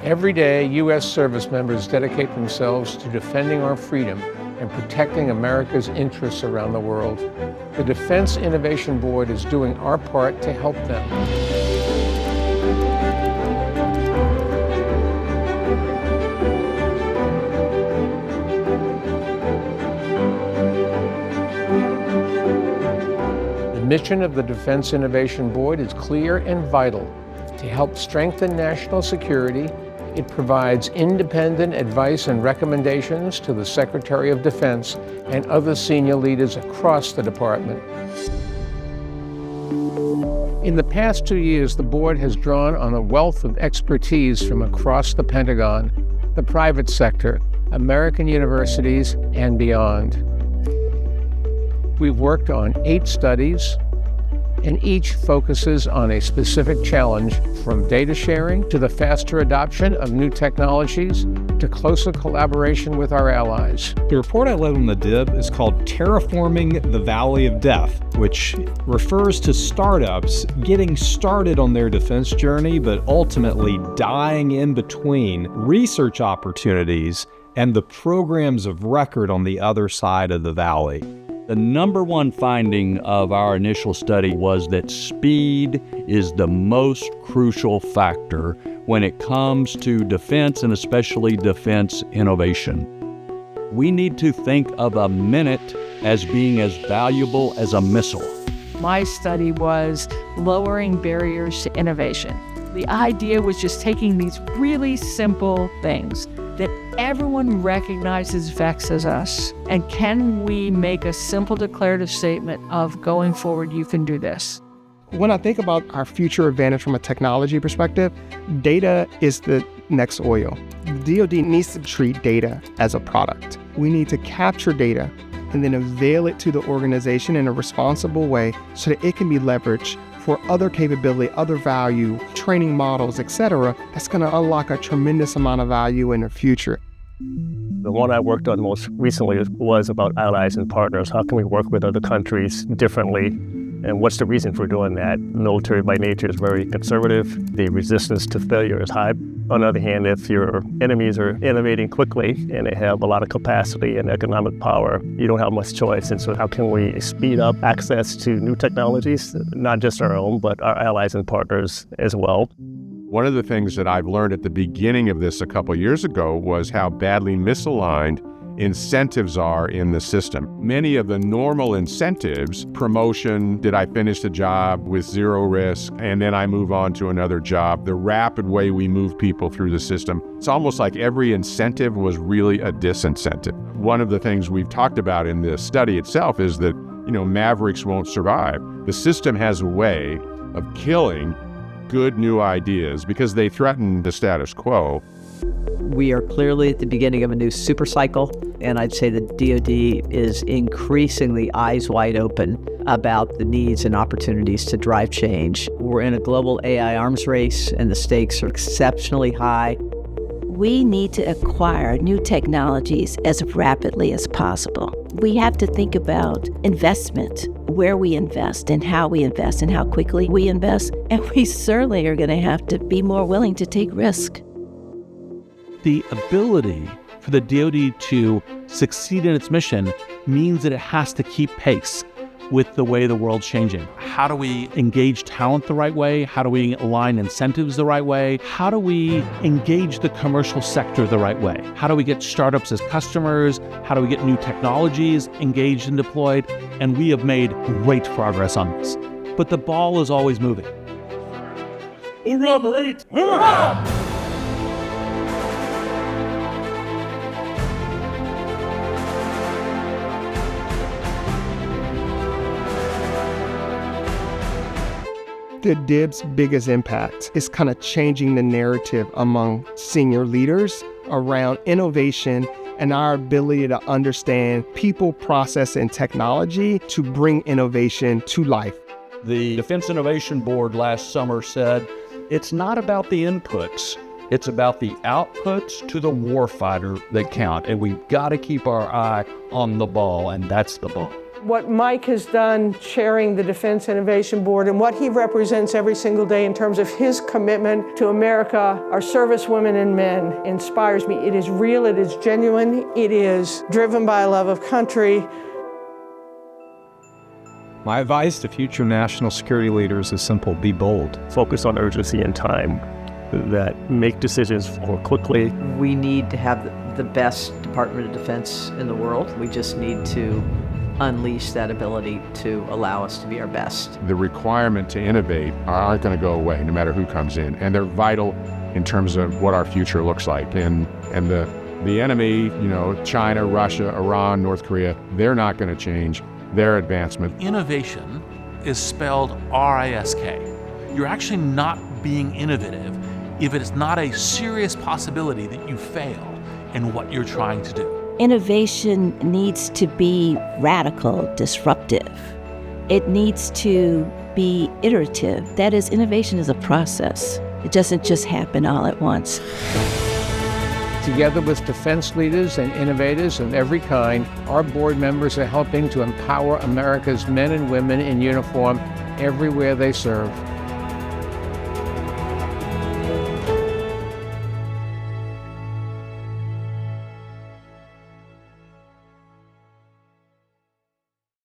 Every day, U.S. service members dedicate themselves to defending our freedom and protecting America's interests around the world. The Defense Innovation Board is doing our part to help them. The mission of the Defense Innovation Board is clear and vital. To help strengthen national security, it provides independent advice and recommendations to the Secretary of Defense and other senior leaders across the department. In the past 2 years, the board has drawn on a wealth of expertise from across the Pentagon, the private sector, American universities, and beyond. We've worked on 8 studies, and each focuses on a specific challenge, from data sharing to the faster adoption of new technologies to closer collaboration with our allies. The report I led on the DIB is called Terraforming the Valley of Death, which refers to startups getting started on their defense journey, but ultimately dying in between research opportunities and the programs of record on the other side of the valley. The number one finding of our initial study was that speed is the most crucial factor when it comes to defense, and especially defense innovation. We need to think of a minute as being as valuable as a missile. My study was lowering barriers to innovation. The idea was just taking these really simple things that everyone recognizes vexes us, and can we make a simple declarative statement of going forward, you can do this? When I think about our future advantage from a technology perspective, data is the next oil. DoD needs to treat data as a product. We need to capture data and then avail it to the organization in a responsible way so that it can be leveraged for other capability, other value, training models, etc. That's going to unlock a tremendous amount of value in the future. The one I worked on most recently was about allies and partners. How can we work with other countries differently? And what's the reason for doing that? Military by nature is very conservative. The resistance to failure is high. On the other hand, if your enemies are innovating quickly and they have a lot of capacity and economic power, you don't have much choice. And so how can we speed up access to new technologies, not just our own, but our allies and partners as well? One of the things that I've learned at the beginning of this a couple years ago was how badly misaligned incentives are in the system. Many of the normal incentives, promotion, did I finish the job with zero risk, and then I move on to another job, the rapid way we move people through the system, it's almost like every incentive was really a disincentive. One of the things we've talked about in this study itself is that, mavericks won't survive. The system has a way of killing good new ideas because they threaten the status quo. We are clearly at the beginning of a new super cycle, and I'd say that DoD is increasingly eyes wide open about the needs and opportunities to drive change. We're in a global AI arms race, and the stakes are exceptionally high. We need to acquire new technologies as rapidly as possible. We have to think about investment, where we invest and how quickly we invest, and we certainly are going to have to be more willing to take risk. The ability for the DoD to succeed in its mission means that it has to keep pace with the way the world's changing. How do we engage talent the right way? How do we align incentives the right way? How do we engage the commercial sector the right way? How do we get startups as customers? How do we get new technologies engaged and deployed? And we have made great progress on this. But the ball is always moving. The DIB's biggest impact is kind of changing the narrative among senior leaders around innovation and our ability to understand people, process, and technology to bring innovation to life. The Defense Innovation Board last summer said, it's not about the inputs, it's about the outputs to the warfighter that count. And we've got to keep our eye on the ball, and that's the ball. What Mike has done chairing the Defense Innovation Board and what he represents every single day in terms of his commitment to America, our servicewomen and men, inspires me. It is real, it is genuine, it is driven by a love of country. My advice to future national security leaders is simple: be bold. Focus on urgency and time, that make decisions more quickly. We need to have the best Department of Defense in the world. We just need to unleash that ability to allow us to be our best. The requirement to innovate aren't going to go away no matter who comes in, and they're vital in terms of what our future looks like. And the enemy, China, Russia, Iran, North Korea, they're not going to change their advancement. Innovation is spelled R-I-S-K. You're actually not being innovative if it is not a serious possibility that you fail in what you're trying to do. Innovation needs to be radical, disruptive. It needs to be iterative. That is, innovation is a process. It doesn't just happen all at once. Together with defense leaders and innovators of every kind, our board members are helping to empower America's men and women in uniform everywhere they serve.